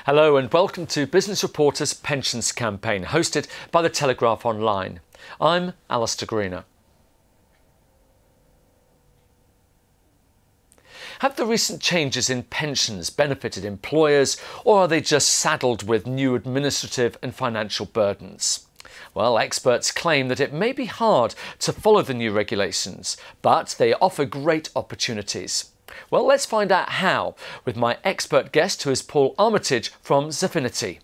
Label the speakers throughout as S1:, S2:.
S1: Hello and welcome to Business Reporter's Pensions Campaign, hosted by The Telegraph Online. I'm Alistair Greener. Have the recent changes in pensions benefited employers, or are they just saddled with new administrative and financial burdens? Well, experts claim that it may be hard to follow the new regulations, but they offer great opportunities. Well, let's find out how with my expert guest, who is Paul Armitage from Xafinity.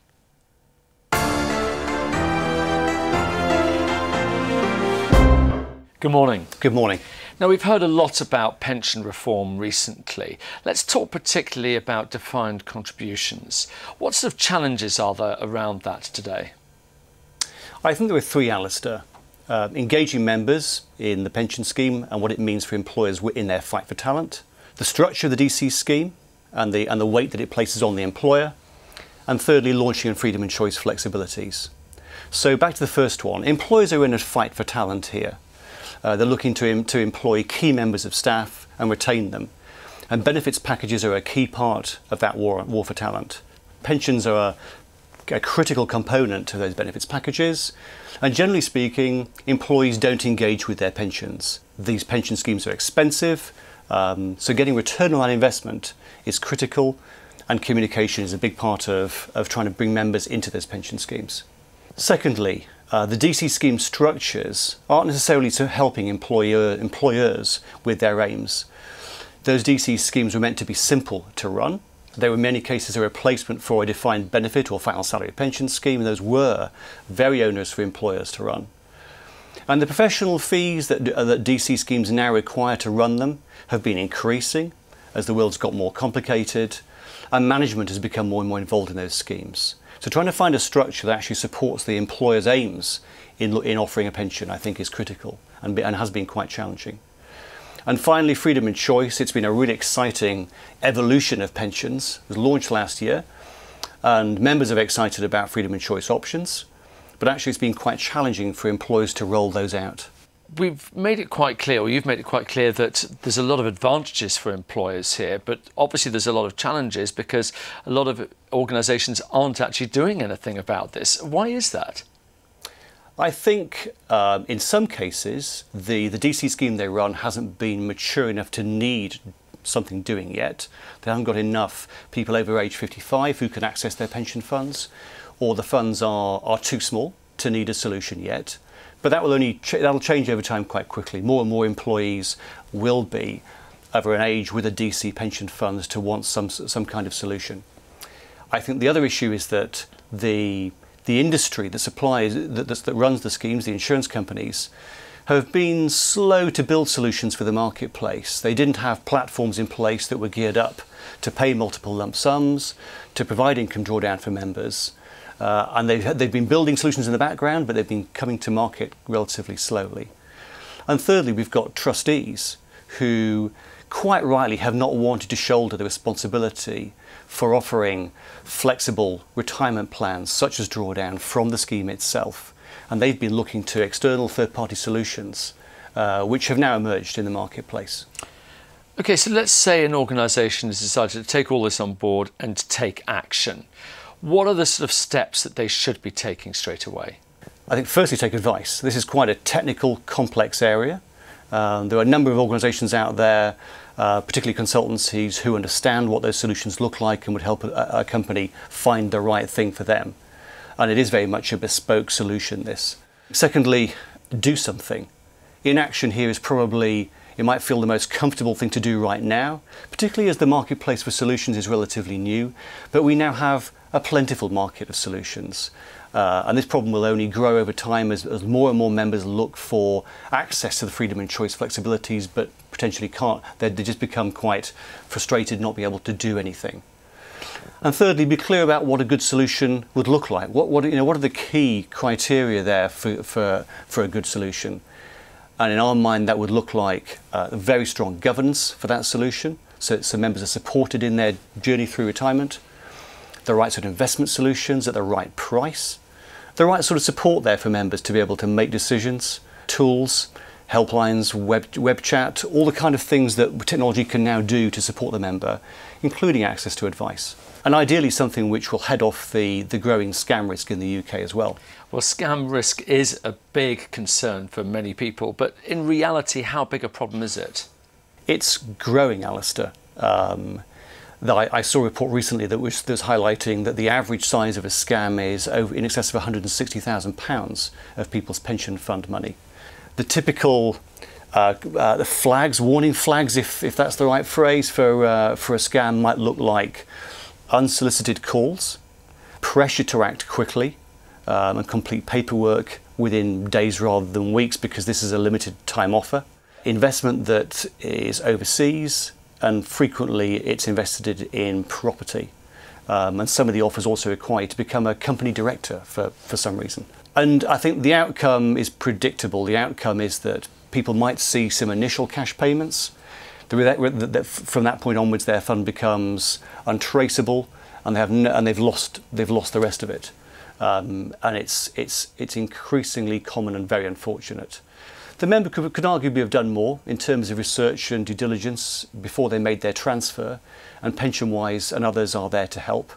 S1: Good morning.
S2: Good morning.
S1: Now, we've heard a lot about pension reform recently. Let's talk particularly about defined contributions. What sort of challenges are there around that today?
S2: I think there are three, Alistair. Engaging members in the pension scheme and what it means for employers in their fight for talent. The structure of the DC scheme and the weight that it places on the employer. And thirdly, launching and freedom and choice flexibilities. So back to the first one. Employers are in a fight for talent here. They're looking to employ key members of staff and retain them. And benefits packages are a key part of that war for talent. Pensions are a critical component to those benefits packages. And generally speaking, employees don't engage with their pensions. These pension schemes are expensive. So getting return on that investment is critical, and communication is a big part of trying to bring members into those pension schemes. Secondly, the DC scheme structures aren't necessarily helping employers with their aims. Those DC schemes were meant to be simple to run. They were in many cases a replacement for a defined benefit or final salary pension scheme, and those were very onerous for employers to run. And the professional fees that DC schemes now require to run them have been increasing as the world's got more complicated and management has become more and more involved in those schemes. So trying to find a structure that actually supports the employer's aims in offering a pension, I think, is critical and has been quite challenging. And finally, freedom and choice. It's been a really exciting evolution of pensions. It was launched last year and members are excited about freedom and choice options. But actually it's been quite challenging for employers to roll those out.
S1: We've made it quite clear, or you've made it quite clear, that there's a lot of advantages for employers here, but obviously there's a lot of challenges because a lot of organisations aren't actually doing anything about this. Why is that?
S2: I think in some cases the DC scheme they run hasn't been mature enough to need something doing yet. They haven't got enough people over age 55 who can access their pension funds, or the funds are too small to need a solution yet. But that will that'll change over time quite quickly. More and more employees will be over an age with a DC pension funds to want some kind of solution. I think the other issue is that the industry that supplies that runs the schemes, the insurance companies, have been slow to build solutions for the marketplace. They didn't have platforms in place that were geared up to pay multiple lump sums, to provide income drawdown for members. And they've been building solutions in the background, but they've been coming to market relatively slowly. And thirdly, we've got trustees who quite rightly have not wanted to shoulder the responsibility for offering flexible retirement plans, such as drawdown, from the scheme itself. And they've been looking to external third-party solutions, which have now emerged in the marketplace.
S1: OK, so let's say an organisation has decided to take all this on board and to take action. What are the sort of steps that they should be taking straight away?
S2: I think firstly, take advice. This is quite a technical, complex area. There are a number of organisations out there, particularly consultancies, who understand what those solutions look like and would help a company find the right thing for them. And it is very much a bespoke solution, this. Secondly, do something. Inaction here is probably, it might feel the most comfortable thing to do right now, particularly as the marketplace for solutions is relatively new, but we now have a plentiful market of solutions. And this problem will only grow over time as more and more members look for access to the freedom and choice flexibilities, but potentially can't. They just become quite frustrated not being able to do anything. And thirdly, be clear about what a good solution would look like. What are the key criteria there for a good solution? And in our mind, that would look like very strong governance for that solution, so members are supported in their journey through retirement, the right sort of investment solutions at the right price, the right sort of support there for members to be able to make decisions, tools, helplines, web chat, all the kind of things that technology can now do to support the member, including access to advice. And ideally something which will head off the growing scam risk in the UK as well.
S1: Well, scam risk is a big concern for many people, but in reality, how big a problem is it?
S2: It's growing, Alistair. I saw a report recently that was highlighting that the average size of a scam is in excess of £160,000 of people's pension fund money. The typical the flags, warning flags, if that's the right phrase for a scam, might look like unsolicited calls, pressure to act quickly and complete paperwork within days rather than weeks because this is a limited time offer, investment that is overseas, and frequently it's invested in property. And some of the offers also require you to become a company director for some reason. And I think the outcome is predictable. The outcome is that people might see some initial cash payments. From that point onwards, their fund becomes untraceable, and they've lost the rest of it. And it's increasingly common and very unfortunate. The member could arguably have done more in terms of research and due diligence before they made their transfer, and PensionWise and others are there to help.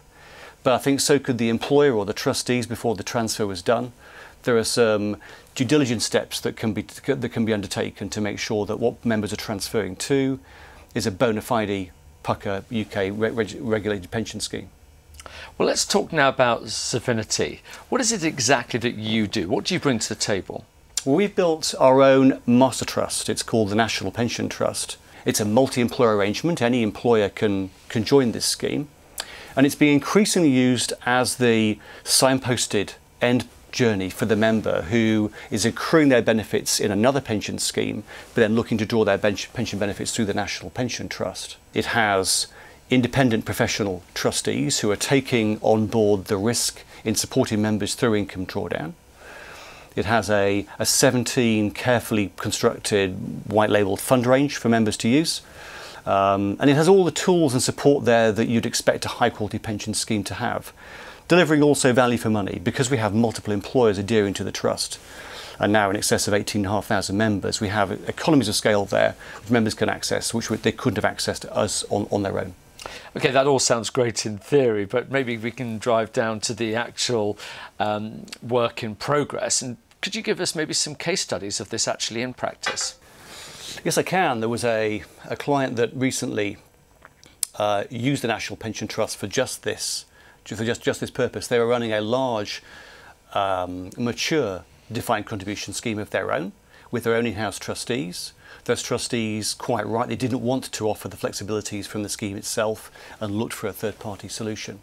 S2: But I think so could the employer or the trustees before the transfer was done. There are some due diligence steps that can be undertaken to make sure that what members are transferring to is a bona fide Pucker UK regulated pension scheme.
S1: Well, let's talk now about Xafinity. What is it exactly that you do? What do you bring to the table?
S2: Well, we've built our own master trust. It's called the National Pension Trust. It's a multi-employer arrangement. Any employer can join this scheme. And it's being increasingly used as the signposted end journey for the member who is accruing their benefits in another pension scheme, but then looking to draw their pension benefits through the National Pension Trust. It has independent professional trustees who are taking on board the risk in supporting members through income drawdown. It has a 17 carefully constructed white labelled fund range for members to use. And it has all the tools and support there that you'd expect a high quality pension scheme to have. Delivering also value for money because we have multiple employers adhering to the trust. And now in excess of 18,500 members, we have economies of scale there which members can access, which they couldn't have access to us on their own.
S1: Okay, that all sounds great in theory, but maybe we can drive down to the actual work in progress. And could you give us maybe some case studies of this actually in practice?
S2: Yes, I can. There was a client that recently used the National Pension Trust for just this purpose. They were running a large, mature defined contribution scheme of their own, with their own in-house trustees. Those trustees, quite rightly, didn't want to offer the flexibilities from the scheme itself and looked for a third-party solution.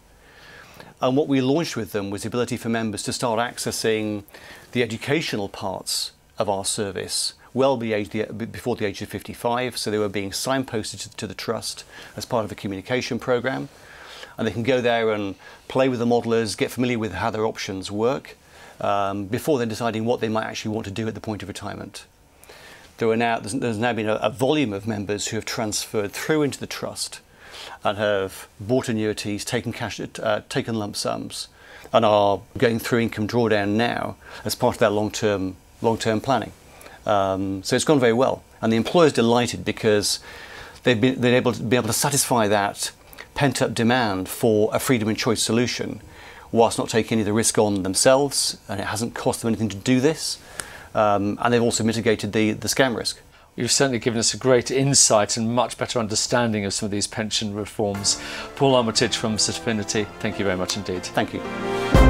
S2: And what we launched with them was the ability for members to start accessing the educational parts of our service well before the age of 55, so they were being signposted to the trust as part of a communication programme. And they can go there and play with the modelers, get familiar with how their options work, before they're deciding what they might actually want to do at the point of retirement. There's now been a volume of members who have transferred through into the trust and have bought annuities, taken lump sums, and are going through income drawdown now as part of their long-term planning. So it's gone very well, and the employer's delighted because they've been able to satisfy that pent-up demand for a freedom and choice solution whilst not taking any of the risk on themselves, and it hasn't cost them anything to do this. And they've also mitigated the scam risk.
S1: You've certainly given us a great insight and much better understanding of some of these pension reforms. Paul Armitage from Xafinity, thank you very much indeed.
S2: Thank you.